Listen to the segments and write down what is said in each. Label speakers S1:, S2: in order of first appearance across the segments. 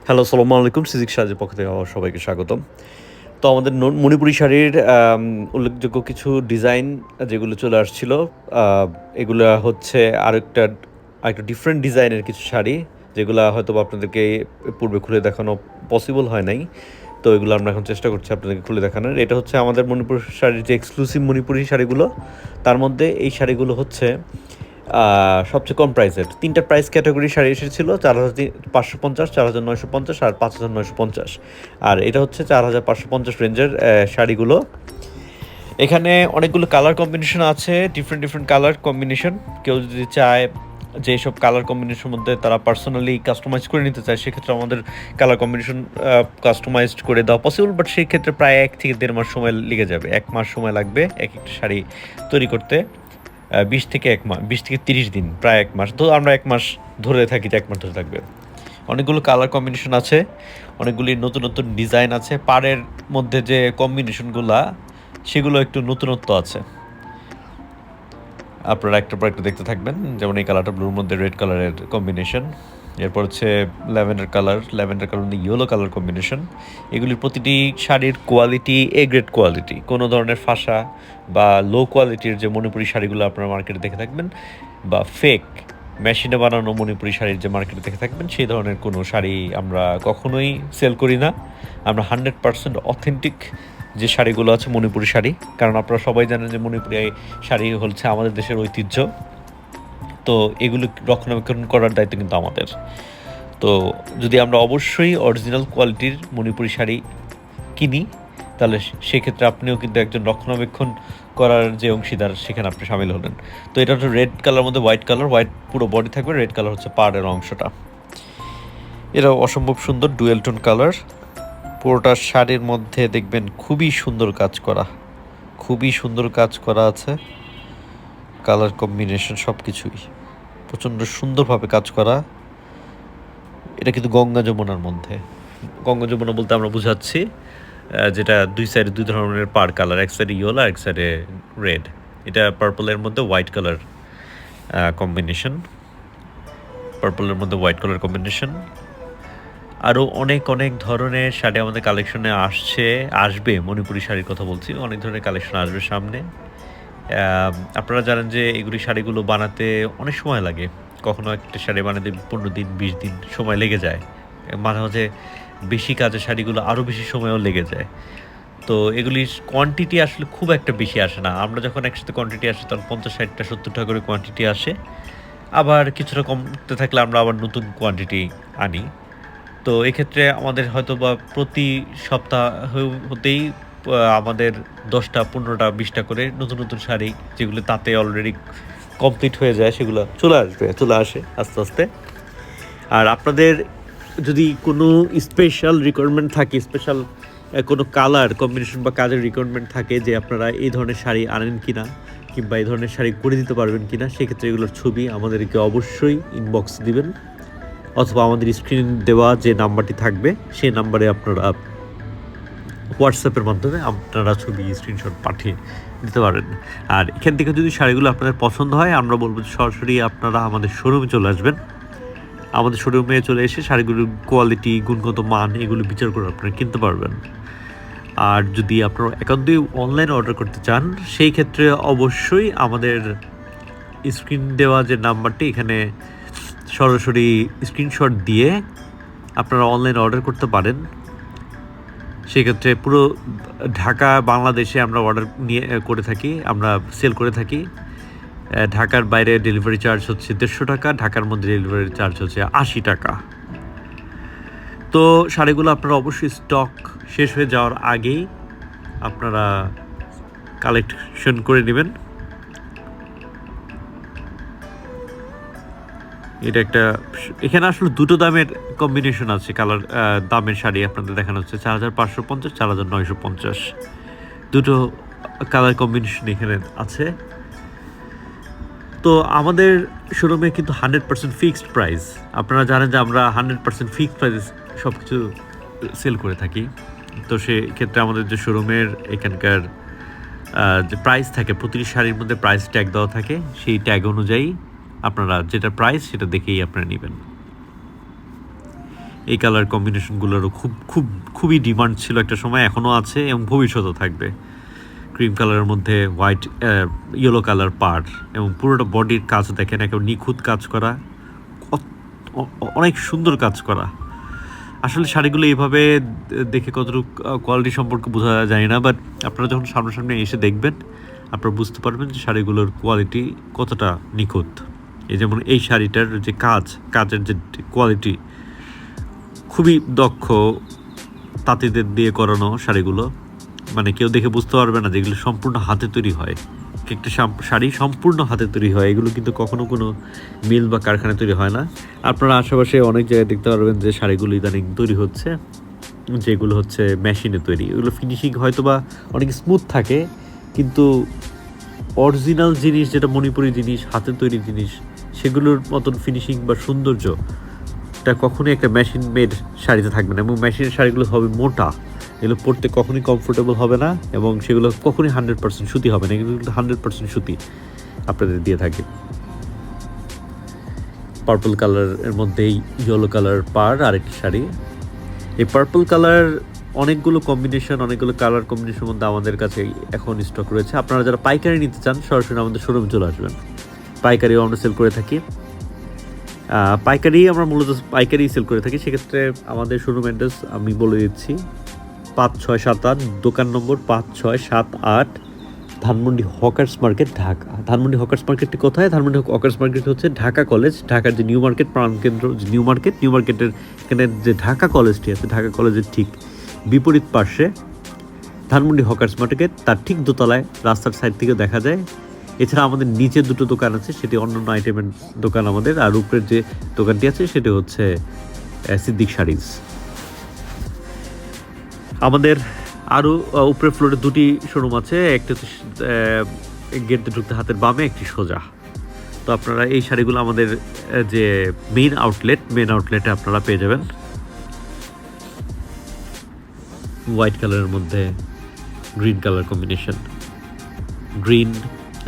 S1: Hello, আসসালামু আলাইকুম। সিজিক সাজের পক্ষ থেকে আমার সবাইকে স্বাগতম। তো আমাদের মণিপুরি শাড়ির উল্লেখযোগ্য কিছু ডিজাইন যেগুলো চলে আসছিল, আ এগুলা হচ্ছে আরেকটু ডিফারেন্ট ডিজাইনের কিছু শাড়ি, যেগুলা হয়তোবা আপনাদেরকে পূর্বে খুলে দেখানো পসিবল হয় নাই। তো এগুলো আমরা এখন চেষ্টা করছি আপনাদেরকে খুলে দেখানোর। এটা হচ্ছে আমাদের মণিপুর শাড়ির যে এক্সক্লুসিভ মণিপুরি শাড়িগুলো, তার মধ্যে এই শাড়িগুলো হচ্ছে সবচেয়ে কম প্রাইসের। ৩ টা প্রাইস ক্যাটাগরি শাড়ি এসেছিল, ৪,৫৫০, ৪,৯৫০ আর ৫,৯৫০। আর এটা হচ্ছে ৪,৫৫০ রেঞ্জের শাড়িগুলো। এখানে অনেকগুলো কালার কম্বিনেশন আছে, ডিফারেন্ট কালার কম্বিনেশন। কেউ যদি চায় যে এসব কালার কম্বিনেশনের মধ্যে তারা পার্সোনালি কাস্টমাইজ করে নিতে চায়, সেক্ষেত্রে আমাদের কালার কম্বিনেশন কাস্টমাইজড করে দেওয়া পসিবল, বাট সেই ক্ষেত্রে প্রায় ১ থেকে ১.৫ মাস সময় লেগে যাবে। ১ মাস সময় লাগবে একটা শাড়ি তৈরি করতে। ২০ থেকে ৩০ দিন, প্রায় ১ মাস। তো আমরা ১ মাস ধরে থাকি যে ১ মাস ধরে থাকবে। অনেকগুলো কালার কম্বিনেশন আছে, অনেকগুলি নতুন ডিজাইন আছে। পাড়ের মধ্যে যে কম্বিনেশনগুলা, সেগুলো একটু নতুনত্ব আছে। আপনারা একটার পর একটা দেখতে থাকবেন। যেমন এই কালারটা ব্লুর মধ্যে রেড কালারের কম্বিনেশন। এরপর হচ্ছে ল্যাভেন্ডার কালার মধ্যে ইয়েলো কালার কম্বিনেশন। এগুলির প্রতিটি শাড়ির কোয়ালিটি এ গ্রেড কোয়ালিটি। কোনো ধরনের ফাঁসা বা লো কোয়ালিটির যে মণিপুরি শাড়িগুলো আপনারা মার্কেটে দেখে থাকবেন, বা ফেক মেশিনে বানানো মণিপুরি শাড়ির যে মার্কেটে দেখে থাকবেন, সেই ধরনের কোনো শাড়ি আমরা কখনোই সেল করি না। আমরা 100% অথেন্টিক যে শাড়িগুলো আছে মণিপুরি শাড়ি, কারণ আপনারা সবাই জানেন যে মণিপুরি শাড়ি হচ্ছে আমাদের দেশের ঐতিহ্য। তো এগুলো রক্ষণাবেক্ষণ করার দায়িত্ব কিন্তু আমাদের। তো যদি আমরা অবশ্যই অরিজিনাল কোয়ালিটির মণিপুরি শাড়ি কিনি, তাহলে সেক্ষেত্রে আপনিও কিন্তু একজন রক্ষণাবেক্ষণ করার যে অংশীদার, সেখানে আপনি সামিল হলেন। তো এটা হচ্ছে রেড কালার মধ্যে হোয়াইট কালার, হোয়াইট পুরো বডি থাকবে, রেড কালার হচ্ছে পাড়ের অংশটা। এটা অসম্ভব সুন্দর ডুয়েল টোন কালার। পুরোটা শাড়ির মধ্যে দেখবেন খুবই সুন্দর কাজ করা আছে। কালার কম্বিনেশন সব কিছুই প্রচণ্ড সুন্দরভাবে কাজ করা। এটা কিন্তু গঙ্গা যমুনার মধ্যে। গঙ্গা যমুনা বলতে আমরা বুঝাচ্ছি যেটা দুই সাইডে দুই ধরনের পার কালার, এক সাইডে ইয়েলো, এক সাইডে রেড। এটা পার্পলের মধ্যে হোয়াইট কালার কম্বিনেশন। আরও অনেক ধরনের শাড়ি আমাদের কালেকশনে আসবে। মণিপুরি শাড়ির কথা বলছি, অনেক ধরনের কালেকশন আসবে সামনে। আপনারা জানেন যে এগুলি শাড়িগুলো বানাতে অনেক সময় লাগে। কখনো একটা শাড়ি বানাতে ১৫ দিন ২০ দিন সময় লেগে যায়। মাঝে মাঝে বেশি কাজের শাড়িগুলো আরও বেশি সময়ও লেগে যায়। তো এগুলির কোয়ান্টিটি আসলে খুব একটা বেশি আসে না। আমরা যখন একসাথে কোয়ান্টিটি আসে, তখন ৫০, ৬০টা, ৭০টা করে কোয়ান্টিটি আসে। আবার কিছুটা কমতে থাকলে আমরা আবার নতুন কোয়ান্টিটি আনি। তো এক্ষেত্রে আমাদের হয়তো বা প্রতি সপ্তাহ হতেই আমাদের ১০টা, ১৫টা, ২০টা করে নতুন শাড়ি, যেগুলো তাতে অলরেডি কমপ্লিট হয়ে যায়, সেগুলো চলে আসে আস্তে। আর আপনাদের যদি কোনো স্পেশাল রিকোয়ারমেন্ট থাকে, স্পেশাল কোনো কালার কম্বিনেশন বা কাজের রিকোয়ারমেন্ট থাকে, যে আপনারা এই ধরনের শাড়ি আনেন কিনা, কিংবা এই ধরনের শাড়ি করে দিতে পারবেন কিনা, সেক্ষেত্রে এগুলোর ছবি আমাদেরকে অবশ্যই ইনবক্স দিবেন, অথবা আমাদের স্ক্রিন দেওয়া যে নাম্বারটি থাকবে, সেই নাম্বারে আপনারা হোয়াটসঅ্যাপের মাধ্যমে আপনারা ছবি স্ক্রিনশট পাঠিয়ে দিতে পারেন। আর এখান থেকে যদি শাড়িগুলো আপনাদের পছন্দ হয়, আমরা বলবো সরাসরি আপনারা আমাদের শোরুমে চলে আসবেন। আমাদের শোরুমে চলে এসে শাড়িগুলোর কোয়ালিটি, গুণগত মান, এগুলো বিচার করে আপনারা কিনতে পারবেন। আর যদি আপনারা একান্তই অনলাইন অর্ডার করতে চান, সেই ক্ষেত্রে অবশ্যই আমাদের স্ক্রিন দেওয়া যে নাম্বারটি, এখানে সরাসরি স্ক্রিনশট দিয়ে আপনারা অনলাইন অর্ডার করতে পারেন। সেক্ষেত্রে পুরো ঢাকা, বাংলাদেশে আমরা অর্ডার করে থাকি, আমরা সেল করে থাকি। ঢাকার বাইরে ডেলিভারি চার্জ হচ্ছে ১৫০ টাকা, ঢাকার মধ্যে ডেলিভারি চার্জ হচ্ছে ৮০ টাকা। তো শাড়িগুলো আপনারা অবশ্যই স্টক শেষ হয়ে যাওয়ার আগেই আপনারা কালেকশন করে নেবেন। এটা এখানে আসলে দুটো দামের কম্বিনেশন আছে, কালার দামের শাড়ি আপনাদের দেখানো হচ্ছে। ৪,৫৫০, ৪,৯৫০, দুটো কালার কম্বিনেশন এখানে আছে। তো আমাদের শোরুমে কিন্তু 100% ফিক্সড প্রাইস। আপনারা জানেন যে আমরা 100% ফিক্সড প্রাইস সব কিছু সেল করে থাকি। তো সেক্ষেত্রে আমাদের যে শোরুমের এখানকার যে প্রাইস থাকে, প্রতিটি শাড়ির মধ্যে প্রাইস ট্যাগ দেওয়া থাকে। সেই ট্যাগ অনুযায়ী আপনারা যেটা প্রাইস, সেটা দেখেই আপনারা নেবেন। এই কালার কম্বিনেশনগুলোরও খুবই ডিমান্ড ছিল একটা সময়, এখনও আছে এবং ভবিষ্যতেও থাকবে। ক্রিম কালারের মধ্যে হোয়াইট ইয়েলো কালার পাড় এবং পুরোটা বডির কাজ দেখেন, একেবারে নিখুঁত কাজ করা, অনেক সুন্দর কাজ করা। আসলে শাড়িগুলো এইভাবে দেখে কতটুকু কোয়ালিটি সম্পর্কে বোঝা যায় না, বাট আপনারা যখন সামনাসামনি এসে দেখবেন আপনারা বুঝতে পারবেন যে শাড়িগুলোর কোয়ালিটি কতটা নিখুঁত। এই যেমন এই শাড়িটার যে কাজের যে কোয়ালিটি, খুবই দক্ষ তাঁতিদের দিয়ে করানো শাড়িগুলো, মানে কেউ দেখে বুঝতে পারবে না যেগুলো সম্পূর্ণ হাতে তৈরি হয়। একটা শাড়ি সম্পূর্ণ হাতে তৈরি হয়, এগুলো কিন্তু কখনো কোনো মিল বা কারখানায় তৈরি হয় না। আপনারা আশেপাশে অনেক জায়গায় দেখতে পারবেন যে শাড়িগুলো ইদানিং তৈরি হচ্ছে, যেগুলো হচ্ছে মেশিনে তৈরি। এগুলো ফিনিশিং হয়তো বা অনেক স্মুথ থাকে, কিন্তু অরিজিনাল জিনিস যেটা মণিপুরি জিনিস, হাতে তৈরি জিনিস, সেগুলোর মতন ফিনিশিং বা সৌন্দর্যটা কখনোই একটা মেশিন মেড শাড়িতে থাকবে না। এবং মেশিনের শাড়িগুলো হবে মোটা, এগুলো পরতে কখনোই কমফোর্টেবল হবে না, এবং সেগুলো কখনোই 100% সুতি হবে না। এগুলো 100% সুতি আপনাদের দিয়ে থাকে। পার্পল কালারের মধ্যেই ইয়েলো কালার পাড় আরেকটি শাড়ি। এই পার্পল কালার অনেকগুলো কালার কম্বিনেশনের মধ্যে আমাদের কাছে এখন স্টক রয়েছে। আপনারা যারা পাইকারি নিতে চান সরাসরি আমাদের শোরুমে চলে আসবেন। পাইকারিও আমরা সেল করে থাকি। আমরা মূলত পাইকারি সেল করে থাকি। সেক্ষেত্রে আমাদের শোরুম অ্যাড্রেস আমি বলে দিচ্ছি, 5678, দোকান নম্বর 5678, Dhanmondi hawkers market, Dhaka. Dhanmondi hawkers মার্কেটটি কোথায়? ধানমন্ডি হকার্স মার্কেট হচ্ছে ঢাকা কলেজ, ঢাকার যে নিউ মার্কেট প্রাণকেন্দ্র, নিউ মার্কেটের এখানে যে ঢাকা কলেজটি আছে, ঢাকা কলেজের ঠিক বিপরীত পার্শ্বে ধানমন্ডি হকার্স মার্কেট, তার ঠিক দোতলায় রাস্তার সাইড থেকে দেখা যায়। এছাড়া আমাদের নিচে দুটো দোকান আছে, সেটি অন্যান্য আইটেমের দোকান আমাদের। আর উপরের যে দোকানটি আছে সেটি হচ্ছে সিদ্দিক শাড়িজ। আমাদের আরও উপরের ফ্লোরে দুটি শোরুম আছে, একটা হচ্ছে গেট দিয়ে ঢুকতে হাতের বামে, একটি সোজা। তো আপনারা এই শাড়িগুলো আমাদের যে মেইন আউটলেটে আপনারা পেয়ে যাবেন। হোয়াইট কালারের মধ্যে green colour combination, green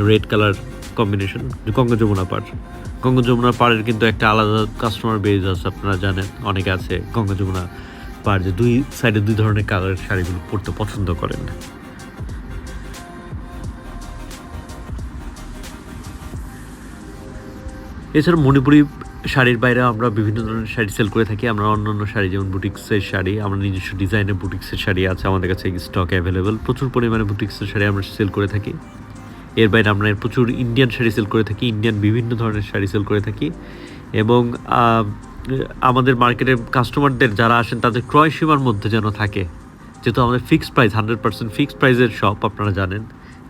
S1: red colour combination, Ganga Jamuna পাড়ের কিন্তু একটা আলাদা কাস্টমার বেজ আছে, আপনারা জানেন অনেকে আছে গঙ্গা যমুনা পাড় যে দুই সাইডে দুই ধরনের কালারের শাড়িগুলো পরতে পছন্দ করেন। এছাড়া মণিপুরি শাড়ির বাইরে আমরা বিভিন্ন ধরনের শাড়ি সেল করে থাকি। আমরা অন্যান্য শাড়ি যেমন বুটিক্সের শাড়ি, আমরা নিজস্ব ডিজাইনের বুটিক্সের শাড়ি আছে আমাদের কাছে স্টক অ্যাভেলেবেল। প্রচুর পরিমাণে বুটিক্সের শাড়ি আমরা সেল করে থাকি। এর বাইরে আমরা প্রচুর ইন্ডিয়ান শাড়ি সেল করে থাকি, বিভিন্ন ধরনের শাড়ি সেল করে থাকি। এবং আমাদের মার্কেটে কাস্টমারদের যারা আসেন তাদের ক্রয় সীমার মধ্যে যেন থাকে, যেহেতু আমাদের ফিক্সড প্রাইস, 100% ফিক্সড প্রাইসের শপ আপনারা জানেন,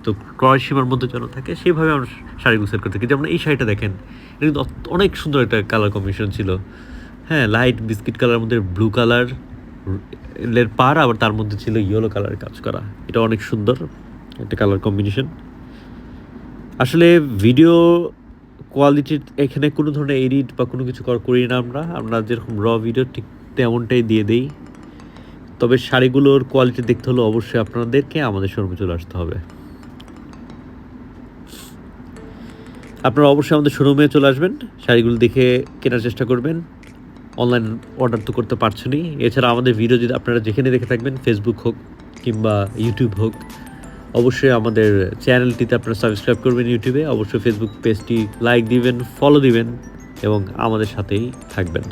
S1: তো ক্রয় সীমার মধ্যে যেন থাকে সেইভাবে আমরা শাড়িগুলো সেল করে থাকি। যেমন এই শাড়িটা দেখেন, এটা কিন্তু অনেক সুন্দর একটা কালার কম্বিনেশন ছিল। হ্যাঁ, লাইট বিস্কিট কালারের মধ্যে ব্লু কালার এর পার, আবার তার মধ্যে ছিল ইয়েলো কালারের কাজ করা। এটা অনেক সুন্দর একটা কালার কম্বিনেশন। আসলে ভিডিও কোয়ালিটির এখানে কোনো ধরনের এডিট বা কোনো কিছু করি না আমরা যেরকম র ভিডিও ঠিক তেমনটাই দিয়ে দেই। তবে শাড়িগুলোর কোয়ালিটি দেখতে হলে অবশ্যই আপনাদেরকে আমাদের শোরুমে চলে আসতে হবে। আপনারা অবশ্যই আমাদের শোরুমে চলে আসবেন, শাড়িগুলো দেখে কেনার চেষ্টা করবেন। অনলাইন অর্ডার তো করতে পারছেনই। এছাড়া আমাদের ভিডিও যদি আপনারা যেখানে দেখে থাকবেন, ফেসবুক হোক কিংবা ইউটিউব হোক, অবশ্যই আমাদের চ্যানেলটিতে আপনারা সাবস্ক্রাইব করবেন ইউটিউবে, অবশ্যই ফেসবুক পেজটি লাইক দিবেন, ফলো দিবেন এবং আমাদের সাথেই থাকবেন।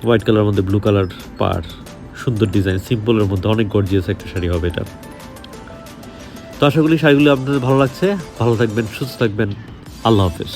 S1: হোয়াইট কালারের মধ্যে ব্লু কালার পার, সুন্দর ডিজাইন, সিম্পলের মধ্যে অনেক গর্জিয়াস একটা শাড়ি হবে এটা। তো আশা করি শাড়িগুলো আপনাদের ভালো লাগছে। ভালো থাকবেন, সুস্থ থাকবেন। আল্লাহ হাফেজ।